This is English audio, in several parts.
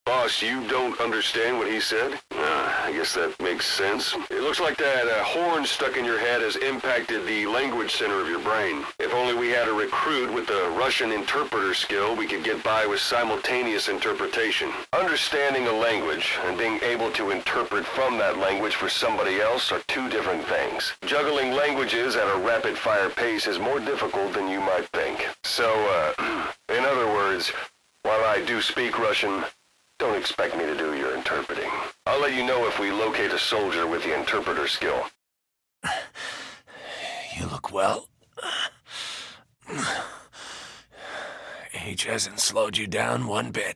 Boss, you don't understand what he said? I guess that makes sense. It looks like that horn stuck in your head has impacted the language center of your brain. If only we had a recruit with the Russian interpreter skill, we could get by with simultaneous interpretation. Understanding a language and being able to interpret from that language for somebody else are two different things. Juggling languages at a rapid-fire pace is more difficult than you might think. So, in other words, while I do speak Russian, don't expect me to do your interpreting. I'll let you know if we locate a soldier with the interpreter skill. You look well. Age hasn't slowed you down one bit.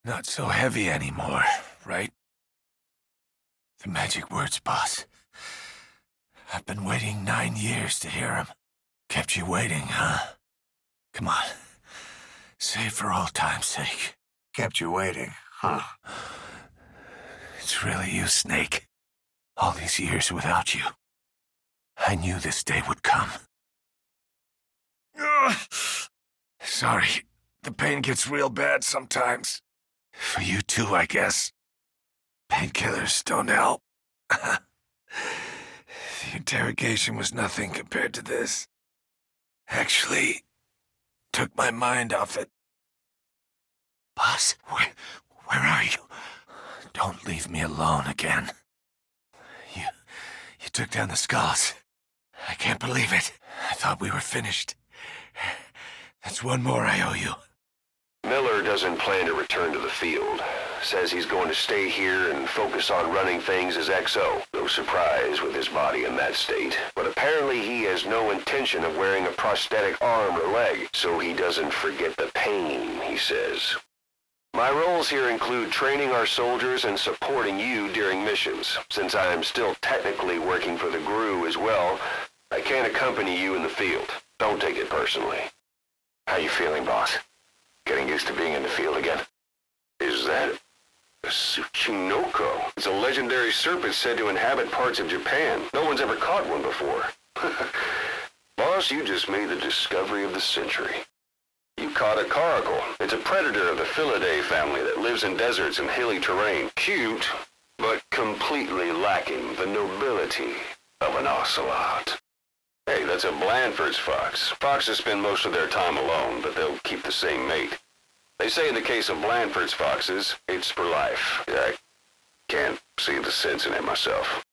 Not so heavy anymore, right? The magic words, boss. I've been waiting 9 years to hear them. Kept you waiting, huh? Come on. Say it for old time's sake. Kept you waiting, huh? It's really you, Snake. All these years without you. I knew this day would come. Sorry, the pain gets real bad sometimes. For you too, I guess. Painkillers don't help. The interrogation was nothing compared to this. Actually, took my mind off it. Boss, where are you? Don't leave me alone again. You took down the skulls. I can't believe it. I thought we were finished. That's one more I owe you. Miller doesn't plan to return to the field. Says he's going to stay here and focus on running things as XO. No surprise with his body in that state. But apparently he has no intention of wearing a prosthetic arm or leg, so he doesn't forget the pain, he says. My roles here include training our soldiers and supporting you during missions. Since I am still technically working for the GRU as well, I can't accompany you in the field. Don't take it personally. How you feeling, boss? Getting used to being in the field again? Is that a Tsuchinoko? It's a legendary serpent said to inhabit parts of Japan. No one's ever caught one before. Boss, you just made the discovery of the century. You caught a coracle. It's a predator of the Felidae family that lives in deserts and hilly terrain. Cute, but completely lacking the nobility of an ocelot. Hey, that's a Blandford's fox. Foxes spend most of their time alone, but they'll keep the same mate. They say in the case of Blandford's foxes, it's for life. I can't see the sense in it myself.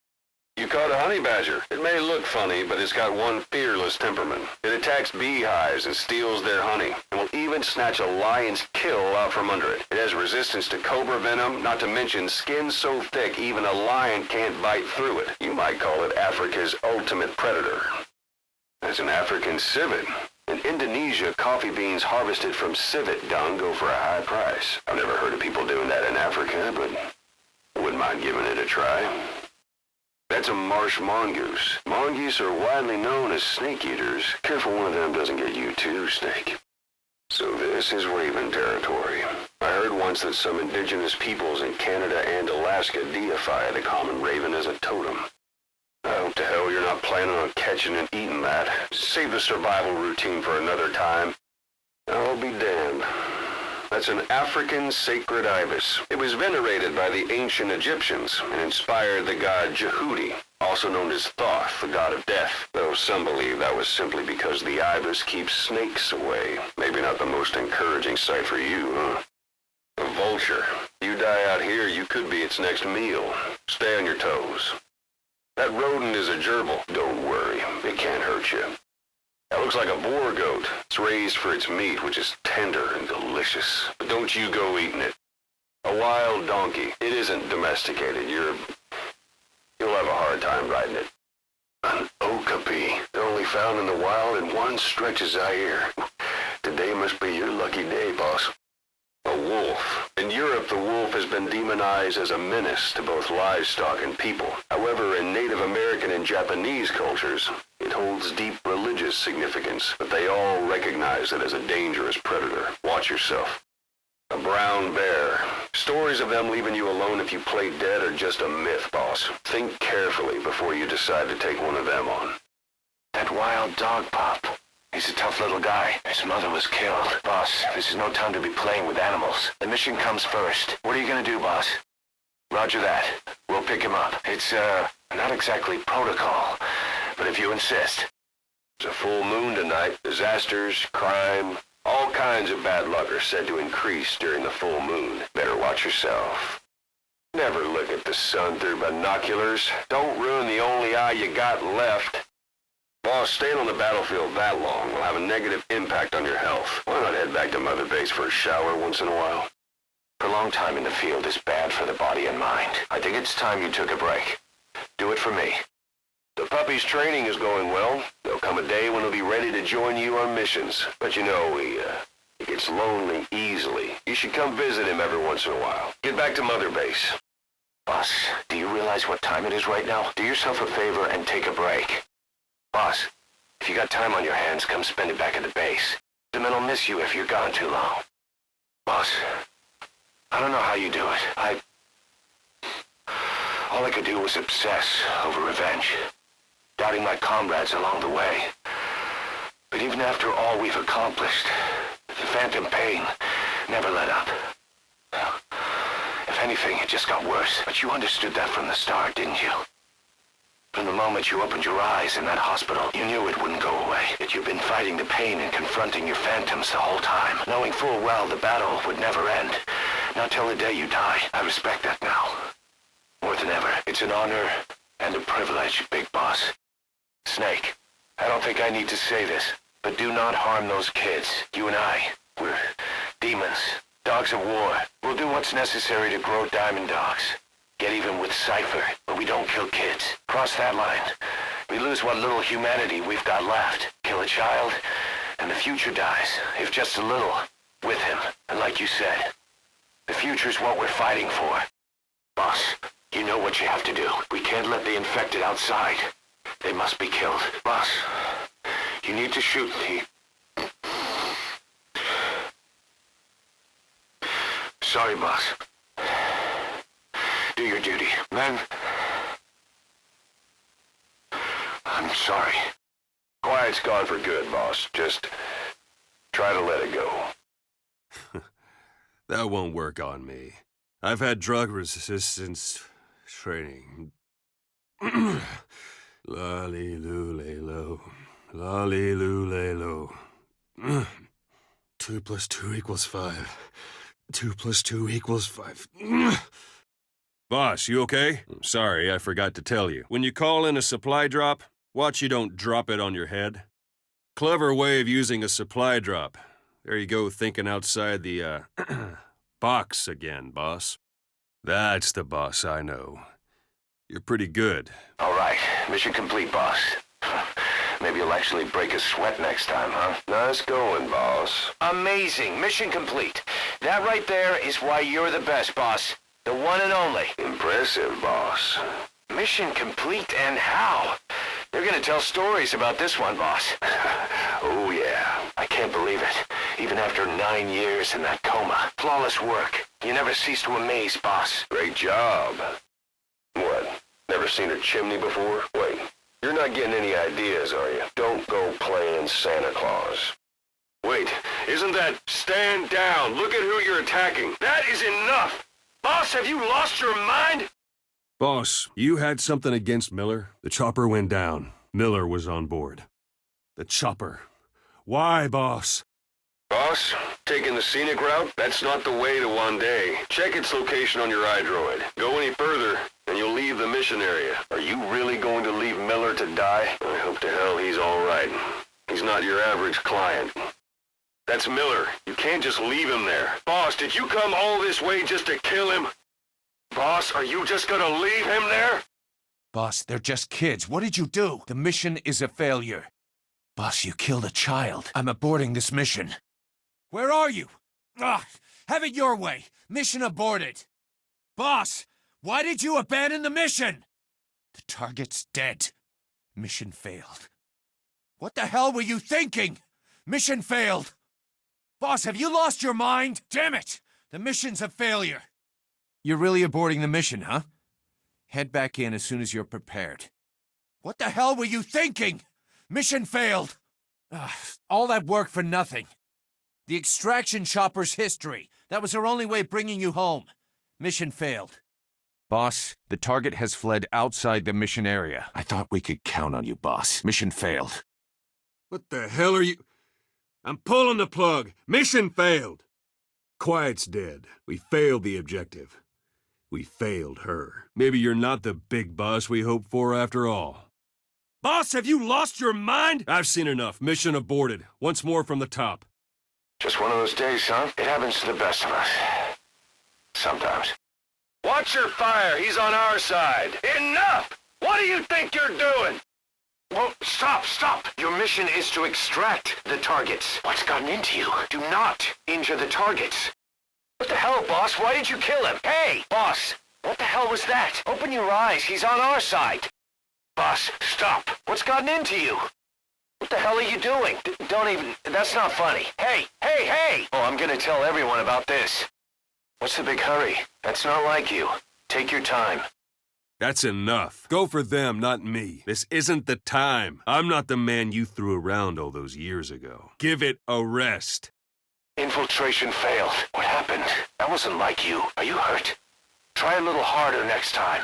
You caught a honey badger. It may look funny, but it's got one fearless temperament. It attacks beehives and steals their honey, and will even snatch a lion's kill out from under it. It has resistance to cobra venom, not to mention skin so thick even a lion can't bite through it. You might call it Africa's ultimate predator. As an African civet. In Indonesia, coffee beans harvested from civet dung go for a high price. I've never heard of people doing that in Africa, but wouldn't mind giving it a try. That's a marsh mongoose. Mongoose are widely known as snake eaters. Careful one of them doesn't get you too, Snake. So this is Raven territory. I heard once that some indigenous peoples in Canada and Alaska deify the common raven as a totem. I hope to hell you're not planning on catching and eating that. Save the survival routine for another time. I'll be damned. That's an African sacred ibis. It was venerated by the ancient Egyptians and inspired the god Jehudi, also known as Thoth, the god of death, though some believe that was simply because the ibis keeps snakes away. Maybe not the most encouraging sight for you, huh? A vulture. You die out here, you could be its next meal. Stay on your toes. That rodent is a gerbil. Don't worry, it can't hurt you. That looks like a boar goat. It's raised for its meat, which is tender and delicious. But don't you go eating it. A wild donkey. It isn't domesticated. You'll have a hard time riding it. An okapi. They're only found in the wild in one stretch of Zaire. Today must be your lucky day, boss. A wolf. In Europe, the wolf has been demonized as a menace to both livestock and people. However, in Native American and Japanese cultures, it holds deep religious significance, but they all recognize it as a dangerous predator. Watch yourself. A brown bear. Stories of them leaving you alone if you play dead are just a myth, boss. Think carefully before you decide to take one of them on. That wild dog pup. He's a tough little guy. His mother was killed. Boss, this is no time to be playing with animals. The mission comes first. What are you gonna do, boss? Roger that. We'll pick him up. It's, not exactly protocol, but if you insist. It's a full moon tonight. Disasters, crime, all kinds of bad luck are said to increase during the full moon. Better watch yourself. Never look at the sun through binoculars. Don't ruin the only eye you got left. Boss, staying on the battlefield that long will have a negative impact on your health. Why not head back to Mother Base for a shower once in a while? Prolonged time in the field is bad for the body and mind. I think it's time you took a break. Do it for me. The puppy's training is going well. There'll come a day when he'll be ready to join you on missions. But you know, he gets lonely easily. You should come visit him every once in a while. Get back to Mother Base. Boss, do you realize what time it is right now? Do yourself a favor and take a break. Boss, if you got time on your hands, come spend it back at the base. The men will miss you if you're gone too long. Boss, I don't know how you do it. All I could do was obsess over revenge, doubting my comrades along the way. But even after all we've accomplished, the phantom pain never let up. If anything, it just got worse. But you understood that from the start, didn't you? From the moment you opened your eyes in that hospital, you knew it wouldn't go away. That you've been fighting the pain and confronting your phantoms the whole time, knowing full well the battle would never end. Not till the day you die. I respect that now. More than ever, it's an honor and a privilege, Big Boss. Snake, I don't think I need to say this, but do not harm those kids. You and I, we're demons, dogs of war. We'll do what's necessary to grow diamond dogs. Get even with Cypher, but we don't kill kids. Cross that line. We lose what little humanity we've got left. Kill a child, and the future dies, if just a little, with him. And like you said, the future's what we're fighting for. Boss, you know what you have to do. We can't let the infected outside. They must be killed. Boss, you need to shoot the... Sorry, boss. Do your duty. Men, I'm sorry. Quiet's gone for good, boss. Just try to let it go. That won't work on me. I've had drug resistance training. Lolly-loo-lay-lo. Lolly-loo-lay-lo. 2 + 2 = 5. 2 + 2 = 5. Boss, you okay? Sorry, I forgot to tell you. When you call in a supply drop, watch you don't drop it on your head. Clever way of using a supply drop. There you go, thinking outside the, box again, boss. That's the boss I know. You're pretty good. All right, mission complete, boss. Maybe you'll actually break a sweat next time, huh? Nice going, boss. Amazing. Mission complete. That right there is why you're the best, boss. The one and only. Impressive, boss. Mission complete, and how? They're gonna tell stories about this one, boss. Oh, yeah. I can't believe it. Even after 9 years in that coma. Flawless work. You never cease to amaze, boss. Great job. What? Never seen a chimney before? Wait. You're not getting any ideas, are you? Don't go playing Santa Claus. Wait, isn't that stand down? Look at who you're attacking. That is enough! Boss, have you lost your mind? Boss, you had something against Miller? The chopper went down. Miller was on board. The chopper. Why, boss? Boss, taking the scenic route? That's not the way to Wande. Check its location on your iDroid. Go any further, and you'll leave the mission area. Are you really going to leave Miller to die? I hope to hell he's all right. He's not your average client. That's Miller. You can't just leave him there. Boss, did you come all this way just to kill him? Boss, are you just gonna leave him there? Boss, they're just kids. What did you do? The mission is a failure. Boss, you killed a child. I'm aborting this mission. Where are you? Ugh, have it your way. Mission aborted. Boss, why did you abandon the mission? The target's dead. Mission failed. What the hell were you thinking? Mission failed. Boss, have you lost your mind? Damn it! The mission's a failure. You're really aborting the mission, huh? Head back in as soon as you're prepared. What the hell were you thinking? Mission failed. All that work for nothing. The extraction chopper's history. That was her only way of bringing you home. Mission failed. Boss, the target has fled outside the mission area. I thought we could count on you, boss. Mission failed. What the hell are you... I'm pulling the plug. Mission failed. Quiet's dead. We failed the objective. We failed her. Maybe you're not the big boss we hoped for after all. Boss, have you lost your mind? I've seen enough. Mission aborted. Once more from the top. Just one of those days, son. It happens to the best of us. Sometimes. Watch your fire. He's on our side. Enough! What do you think you're doing? Well, stop. Your mission is to extract the targets. What's gotten into you? Do not injure the targets. What the hell, boss? Why did you kill him? Hey, boss! What the hell was that? Open your eyes. He's on our side. Boss, stop. What's gotten into you? What the hell are you doing? Don't even... That's not funny. Hey! Oh, I'm gonna tell everyone about this. What's the big hurry? That's not like you. Take your time. That's enough. Go for them, not me. This isn't the time. I'm not the man you threw around all those years ago. Give it a rest. Infiltration failed. What happened? That wasn't like you. Are you hurt? Try a little harder next time.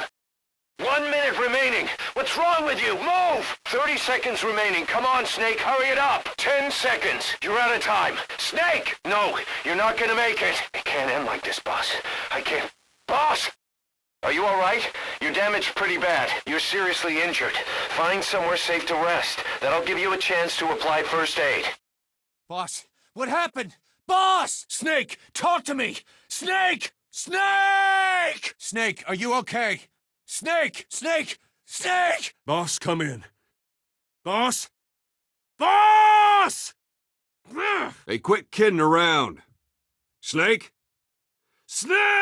1 minute remaining. What's wrong with you? Move! 30 seconds remaining. Come on, Snake. Hurry it up. 10 seconds. You're out of time. Snake! No, you're not gonna make it. It can't end like this, boss. I can't... Boss! Are you all right? You're damaged pretty bad. You're seriously injured. Find somewhere safe to rest. That'll give you a chance to apply first aid. Boss, what happened? Boss! Snake, talk to me! Snake! Snake! Snake, are you okay? Snake! Boss, come in. Boss? Boss! Hey, quit kidding around. Snake? Snake!